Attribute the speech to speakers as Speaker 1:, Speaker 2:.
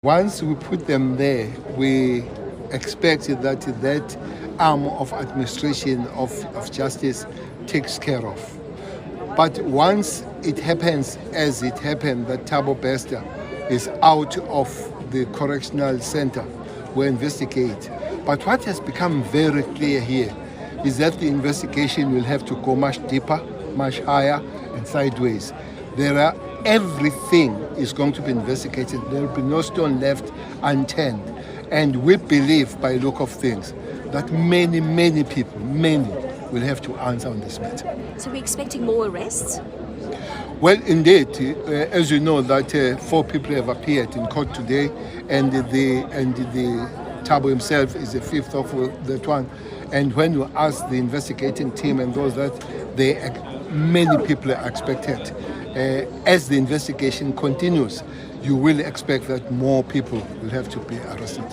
Speaker 1: Once we put them there, we expect that that arm of administration of justice takes care of. But once it happens, as it happened, that Thabo Bester is out of the correctional center, we investigate. But what has become very clear here is that the investigation will have to go much deeper, much higher, and sideways. Everything is going to be investigated. There will be no stone left unturned. And we believe, by look of things, that many people will have to answer on this matter.
Speaker 2: So we're expecting more arrests?
Speaker 1: Well, indeed, as you know, that 4 people have appeared in court today, and the Thabo himself is the 5th of that one. And when you ask the investigating team and those that many people are expected. As the investigation continues, you will expect that more people will have to be arrested.